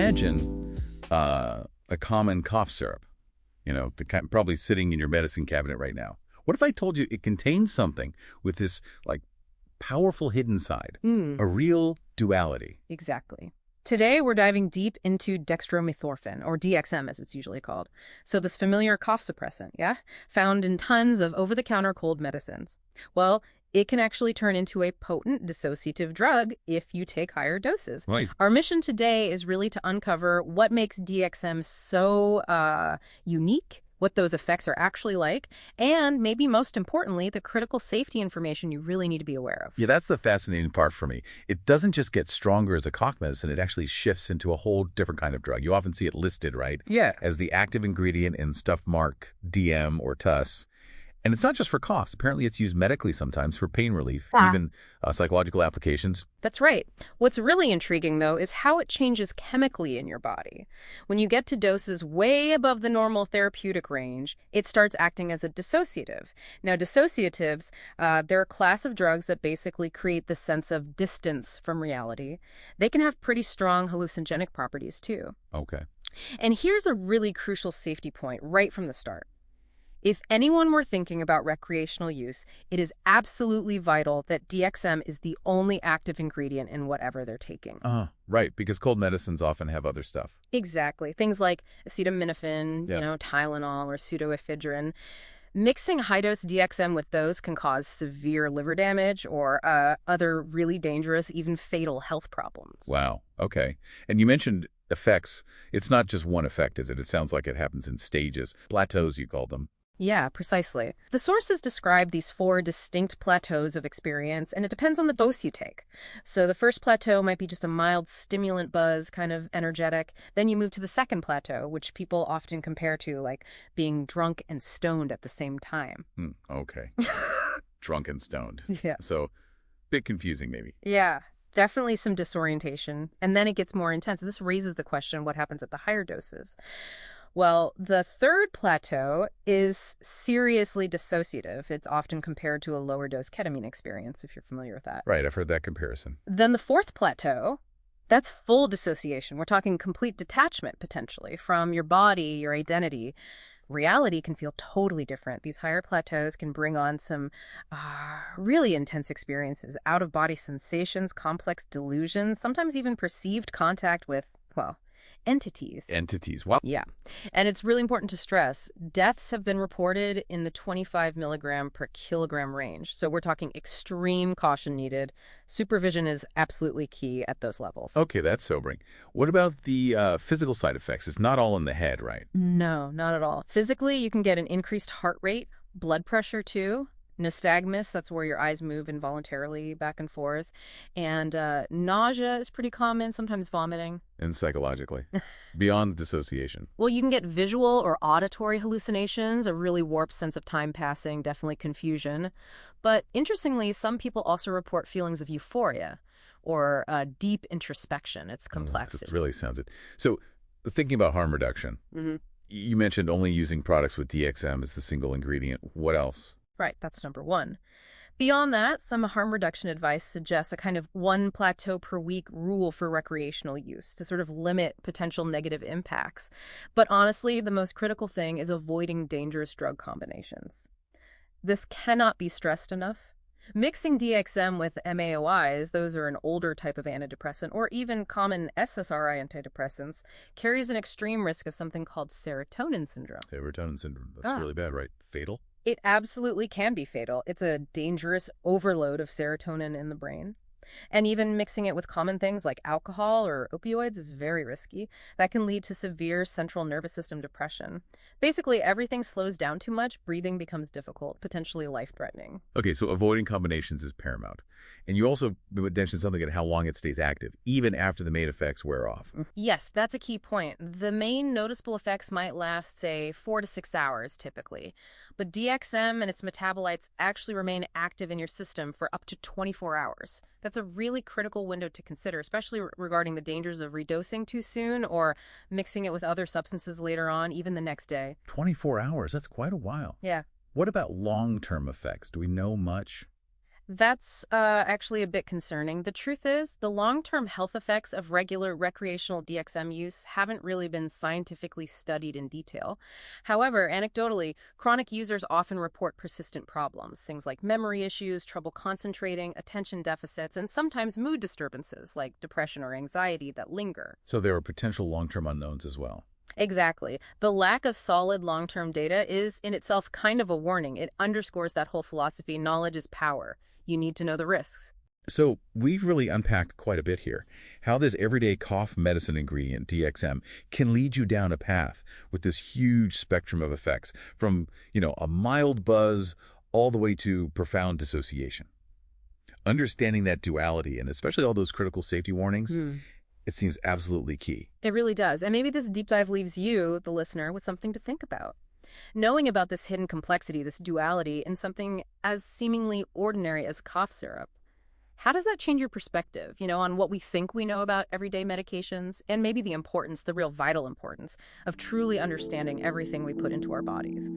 imagine a common cough syrup, the kind probably sitting in your medicine cabinet right now. What if I told you it contains something with this, like, powerful hidden side, a real duality? Exactly. Today, we're diving deep into dextromethorphan, or DXM as it's usually called. So this familiar cough suppressant, found in tons of over-the-counter cold medicines. Well, it can actually turn into a potent dissociative drug if you take higher doses. Right. Our mission today is really to uncover what makes DXM so unique, what those effects are actually like, and maybe most importantly, the critical safety information you really need to be aware of. Yeah, that's the fascinating part for me. It doesn't just get stronger as a cough medicine, it actually shifts into a whole different kind of drug. You often see it listed, right? Yeah. As the active ingredient in stuff marked DM or TUS. And it's not just for coughs. Apparently it's used medically sometimes for pain relief, even psychological applications. That's right. What's really intriguing, though, is how it changes chemically in your body. When you get to doses way above the normal therapeutic range, it starts acting as a dissociative. Now, dissociatives, they're a class of drugs that basically create the sense of distance from reality. They can have pretty strong hallucinogenic properties, too. Okay. And here's a really crucial safety point right from the start. If anyone were thinking about recreational use, it is absolutely vital that DXM is the only active ingredient in whatever they're taking. Right, because cold medicines often have other stuff. Exactly. Things like acetaminophen, Tylenol, or pseudoephedrine. Mixing high-dose DXM with those can cause severe liver damage or other really dangerous, even fatal health problems. Wow. Okay. And you mentioned effects. It's not just one effect, is it? It sounds like it happens in stages. Plateaus, you call them. Yeah, precisely. The sources describe these 4 distinct plateaus of experience, and it depends on the dose you take. So the first plateau might be just a mild stimulant buzz, kind of energetic. Then you move to the second plateau, which people often compare to like being drunk and stoned at the same time. Okay. Drunk and stoned. Yeah. So, bit confusing maybe. Yeah. Definitely some disorientation. And then it gets more intense. This raises the question, what happens at the higher doses? Well, the third plateau is seriously dissociative. It's often compared to a lower dose ketamine experience, if you're familiar with that. Right, I've heard that comparison. Then the fourth plateau, that's full dissociation. We're talking complete detachment, potentially, from your body, your identity. Reality can feel totally different. These higher plateaus can bring on some really intense experiences, out-of-body sensations, complex delusions, sometimes even perceived contact with, entities. Entities. Wow. Yeah. And it's really important to stress, deaths have been reported in the 25 milligram per kilogram range. So we're talking extreme caution needed. Supervision is absolutely key at those levels. Okay, that's sobering. What about the physical side effects? It's not all in the head, right? No, not at all. Physically, you can get an increased heart rate, blood pressure too. Nystagmus, that's where your eyes move involuntarily back and forth. And nausea is pretty common, sometimes vomiting. And psychologically, beyond dissociation. Well, you can get visual or auditory hallucinations, a really warped sense of time passing, definitely confusion. But interestingly, some people also report feelings of euphoria or deep introspection. It's complexity. It really sounds it. So thinking about harm reduction, you mentioned only using products with DXM as the single ingredient. What else? Right, that's number 1. Beyond that, some harm reduction advice suggests a kind of 1 plateau per week rule for recreational use to sort of limit potential negative impacts. But honestly, the most critical thing is avoiding dangerous drug combinations. This cannot be stressed enough. Mixing DXM with MAOIs, those are an older type of antidepressant, or even common SSRI antidepressants, carries an extreme risk of something called serotonin syndrome. Serotonin syndrome. That's really bad, right? Fatal? It absolutely can be fatal. It's a dangerous overload of serotonin in the brain. And even mixing it with common things like alcohol or opioids is very risky. That can lead to severe central nervous system depression. Basically, everything slows down too much, breathing becomes difficult, potentially life-threatening. Okay, so avoiding combinations is paramount. And you also mentioned something at how long it stays active, even after the main effects wear off. Yes, that's a key point. The main noticeable effects might last, say, 4 to 6 hours, typically. But DXM and its metabolites actually remain active in your system for up to 24 hours. That's a really critical window to consider, especially regarding the dangers of redosing too soon or mixing it with other substances later on, even the next day. 24 hours, that's quite a while. Yeah. What about long-term effects? Do we know much? That's actually a bit concerning. The truth is, the long-term health effects of regular recreational DXM use haven't really been scientifically studied in detail. However, anecdotally, chronic users often report persistent problems, things like memory issues, trouble concentrating, attention deficits, and sometimes mood disturbances like depression or anxiety that linger. So there are potential long-term unknowns as well. Exactly. The lack of solid long-term data is in itself kind of a warning. It underscores that whole philosophy, knowledge is power. You need to know the risks. So we've really unpacked quite a bit here. How this everyday cough medicine ingredient, DXM, can lead you down a path with this huge spectrum of effects, from, a mild buzz all the way to profound dissociation. Understanding that duality, and especially all those critical safety warnings, it seems absolutely key. It really does. And maybe this deep dive leaves you, the listener, with something to think about. Knowing about this hidden complexity, this duality, in something as seemingly ordinary as cough syrup, how does that change your perspective, on what we think we know about everyday medications, and maybe the importance, the real vital importance, of truly understanding everything we put into our bodies?